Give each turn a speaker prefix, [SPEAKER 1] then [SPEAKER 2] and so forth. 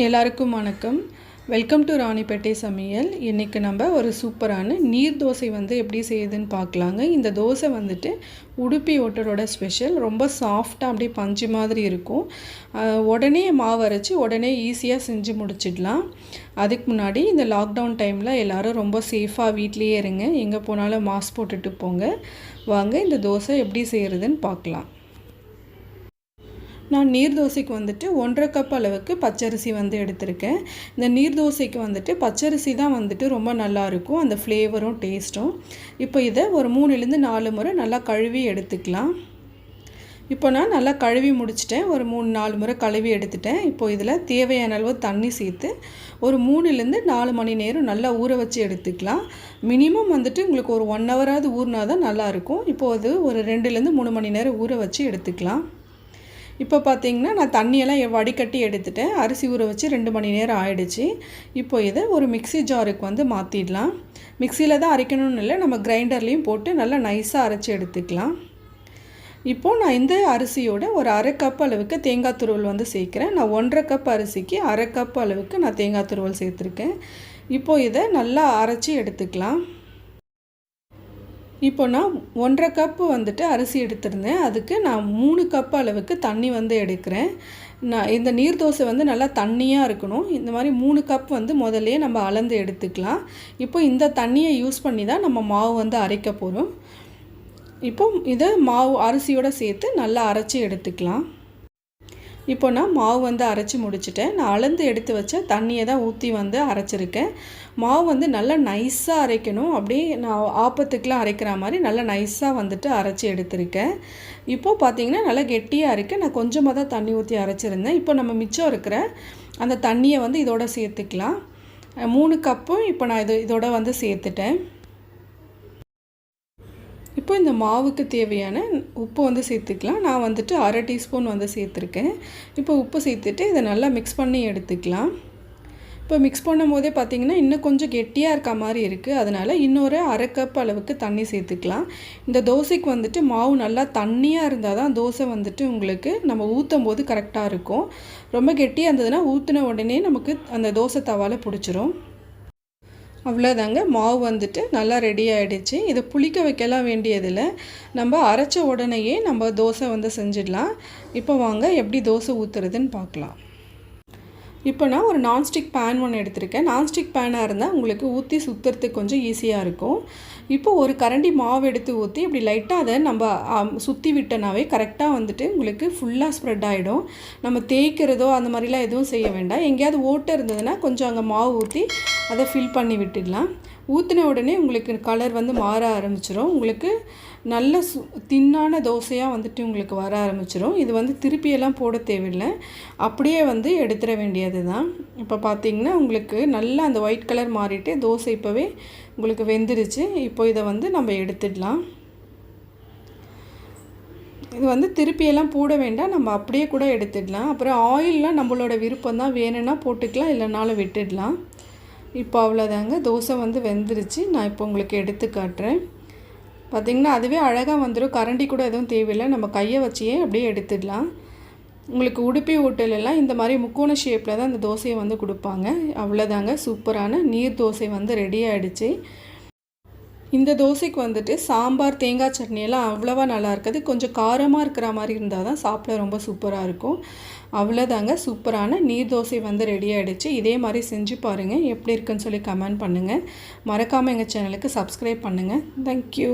[SPEAKER 1] எல்லாருக்கும் வணக்கம். Welcome to Ranipet சமையல். இன்றைக்கி நம்ம ஒரு சூப்பரான நீர் தோசை வந்து எப்படி செய்யுதுன்னு பார்க்கலாங்க. இந்த தோசை வந்துட்டு உடுப்பி ஓட்டரோட ஸ்பெஷல். ரொம்ப சாஃப்டாக அப்படியே பஞ்சு மாதிரி இருக்கும். உடனே மாவு அரைச்சி உடனே ஈஸியாக செஞ்சு முடிச்சிடலாம். அதுக்கு முன்னாடி இந்த லாக்டவுன் டைமில் எல்லோரும் ரொம்ப சேஃபாக வீட்லேயே இருங்க. எங்கே போனாலும் மாஸ்க் போட்டுட்டு போங்க. வாங்க இந்த தோசை எப்படி செய்கிறதுன்னு பார்க்கலாம். நான் நீர் தோசைக்கு வந்துட்டு 1.5 கப் அளவுக்கு பச்சரிசி வந்து எடுத்திருக்கேன். இந்த நீர் தோசைக்கு வந்துட்டு பச்சரிசி தான் வந்துட்டு ரொம்ப நல்லாயிருக்கும், அந்த ஃப்ளேவரும் டேஸ்ட்டும். இப்போ இதை ஒரு 3லேருந்து 4 முறை நல்லா கழுவி எடுத்துக்கலாம். இப்போ நான் நல்லா கழுவி முடிச்சிட்டேன். ஒரு 3-4 முறை கழுவி எடுத்துட்டேன். இப்போ இதில் தேவையான அளவு தண்ணி சேர்த்து ஒரு 3லேருந்து 4 மணி நேரம் நல்லா ஊற வச்சு எடுத்துக்கலாம். மினிமம் வந்துட்டு உங்களுக்கு ஒரு 1 ஹவராவது ஊறினா தான் நல்லாயிருக்கும். இப்போது அது ஒரு 2லேருந்து 3 மணி நேரம் ஊற வச்சு எடுத்துக்கலாம். இப்போ பார்த்தீங்கன்னா நான் தண்ணியெல்லாம் வடிகட்டி எடுத்துட்டேன். அரிசி ஊற வச்சு 2 மணி நேரம் ஆயிடுச்சு. இப்போ இதை ஒரு மிக்ஸி ஜாருக்கு வந்து மாற்றிடலாம். மிக்சியில் தான் அரைக்கணும்னு இல்லை, நம்ம கிரைண்டர்லேயும் போட்டு நல்லா நைஸாக அரைச்சி எடுத்துக்கலாம். இப்போது நான் இந்த அரிசியோட ஒரு 1/2 கப் அளவுக்கு தேங்காய் துருவல் வந்து சேர்க்குறேன். நான் 1.5 கப் அரிசிக்கு 1/2 கப் அளவுக்கு நான் தேங்காய் துருவல் சேர்த்துருக்கேன். இப்போது இதை நல்லா அரைச்சி எடுத்துக்கலாம். இப்போ நான் 1.5 கப்பு வந்துட்டு அரிசி எடுத்திருந்தேன். அதுக்கு நான் 3 கப் அளவுக்கு தண்ணி வந்து எடுக்கிறேன். நான் இந்த நீர் தோசை வந்து நல்லா தண்ணியாக இருக்கணும். இந்த மாதிரி 3 கப் வந்து முதல்லையே நம்ம அளந்து எடுத்துக்கலாம். இப்போ இந்த தண்ணியை யூஸ் பண்ணி தான் நம்ம மாவு வந்து அரைக்க போகிறோம். இப்போ இதை மாவு அரிசியோடு சேர்த்து நல்லா அரைச்சி எடுத்துக்கலாம். இப்போ நான் மாவு வந்து அரைச்சி முடிச்சிட்டேன். நான் அளந்து எடுத்து வச்ச தண்ணியை தான் ஊற்றி வந்து அரைச்சிருக்கேன். மாவு வந்து நல்லா நைஸாக அரைக்கணும். அப்படியே நான் ஆப்பத்துக்கெலாம் அரைக்கிற மாதிரி நல்லா நைஸாக வந்துட்டு அரைச்சி எடுத்திருக்கேன். இப்போது பார்த்திங்கன்னா நல்லா கெட்டியாக இருக்குது. நான் கொஞ்சமாக தான் தண்ணி ஊற்றி அரைச்சிருந்தேன். இப்போ நம்ம மிச்சம் இருக்கிற அந்த தண்ணியை வந்து இதோட சேர்த்துக்கலாம். 3 கப்பும் இப்போ நான் இதோட வந்து சேர்த்துட்டேன். இப்போ இந்த மாவுக்கு தேவையான உப்பு வந்து சேர்த்துக்கலாம். நான் வந்துட்டு 1/2 டீஸ்பூன் வந்து சேர்த்துருக்கேன். இப்போ உப்பு சேர்த்துட்டு இதை நல்லா மிக்ஸ் பண்ணி எடுத்துக்கலாம். இப்போ மிக்ஸ் பண்ணும் போதே பார்த்திங்கன்னா இன்னும் கொஞ்சம் கெட்டியாக இருக்க மாதிரி இருக்குது. அதனால் இன்னொரு 1/2 கப் அளவுக்கு தண்ணி சேர்த்துக்கலாம். இந்த தோசைக்கு வந்துட்டு மாவு நல்லா தண்ணியாக இருந்தால் தான் தோசை வந்துட்டு உங்களுக்கு நம்ம ஊற்றும் போது கரெக்டாக இருக்கும். ரொம்ப கெட்டியாக இருந்ததுன்னா ஊற்றின உடனே நமக்கு அந்த தோசை தவாவில் பிடிச்சிரும். அவ்வளோதாங்க, மாவு வந்துட்டு நல்லா ரெடி ஆகிடுச்சு. இதை புளிக்க வைக்கலாம் வேண்டியதில்லை. நம்ம அரைச்ச உடனேயே நம்ம தோசை வந்து செஞ்சிடலாம். இப்போ வாங்க எப்படி தோசை ஊற்றுறதுன்னு பார்க்கலாம். இப்போ நான் ஒரு நான்ஸ்டிக் பேன் ஒன்று எடுத்திருக்கேன். நான்ஸ்டிக் பேனாக இருந்தால் உங்களுக்கு ஊற்றி சுற்றுறதுக்கு கொஞ்சம் ஈஸியாக இருக்கும். இப்போ ஒரு கரண்டி மாவு எடுத்து ஊற்றி இப்படி லைட்டாக அதை நம்ம சுற்றி விட்டனாவே கரெக்டாக வந்துட்டு உங்களுக்கு ஃபுல்லாக ஸ்ப்ரெட் ஆகிடும். நம்ம தேய்க்கிறதோ அந்த மாதிரிலாம் எதுவும் செய்ய வேண்டாம். எங்கேயாவது ஓட்டை இருந்ததுன்னா கொஞ்சம் அங்கே மாவு ஊற்றி அதை ஃபில் பண்ணி விட்டுடலாம். ஊற்றின உடனே உங்களுக்கு கலர் வந்து மாற ஆரம்பிச்சிடும். உங்களுக்கு நல்ல தின்னான தோசையாக வந்துட்டு உங்களுக்கு வர ஆரம்பிச்சிடும். இது வந்து திருப்பியெல்லாம் போட தேவையில்லை, அப்படியே வந்து எடுத்துட வேண்டியது தான். இப்போ பார்த்திங்கன்னா உங்களுக்கு நல்லா அந்த ஒயிட் கலர் மாறிட்டு தோசை இப்போவே உங்களுக்கு வெந்துடுச்சு. இப்போ இதை வந்து நம்ம எடுத்துடலாம். இது வந்து திருப்பியெல்லாம் போட வேண்டாம், நம்ம அப்படியே கூட எடுத்துடலாம். அப்புறம் ஆயிலெலாம் நம்மளோட விருப்பம் தான், வேணும்னா போட்டுக்கலாம், இல்லைனாலும் விட்டுடலாம். இப்போ அவ்வளோதாங்க, தோசை வந்து வெந்துருச்சு. நான் இப்போ உங்களுக்கு எடுத்து காட்டுறேன். பார்த்திங்கன்னா அதுவே அழகாக வந்துடும். கரண்டி கூட எதுவும் தேவையில்லை, நம்ம கையை வச்சியே அப்படியே எடுத்துடலாம். உங்களுக்கு உடுப்பி ஹோட்டலெல்லாம் இந்த மாதிரி முக்கோண ஷேப்பில் தான் இந்த தோசையை வந்து கொடுப்பாங்க. அவ்வளோதாங்க, சூப்பரான நீர் தோசை வந்து ரெடி ஆகிடுச்சு. இந்த தோசைக்கு வந்துட்டு சாம்பார் தேங்காய் சட்னியெல்லாம் அவ்வளோவா நல்லா இருக்காது. கொஞ்சம் காரமாக இருக்கிற மாதிரி இருந்தால் தான் சாப்பிட ரொம்ப சூப்பராக இருக்கும். அவ்வளோதாங்க, சூப்பரான நீர் தோசை வந்து ரெடி ஆகிடுச்சு. இதே மாதிரி செஞ்சு பாருங்கள், எப்படி இருக்குன்னு சொல்லி கமெண்ட் பண்ணுங்கள். மறக்காமல் எங்கள் சேனலுக்கு சப்ஸ்கிரைப் பண்ணுங்கள். தேங்க்யூ.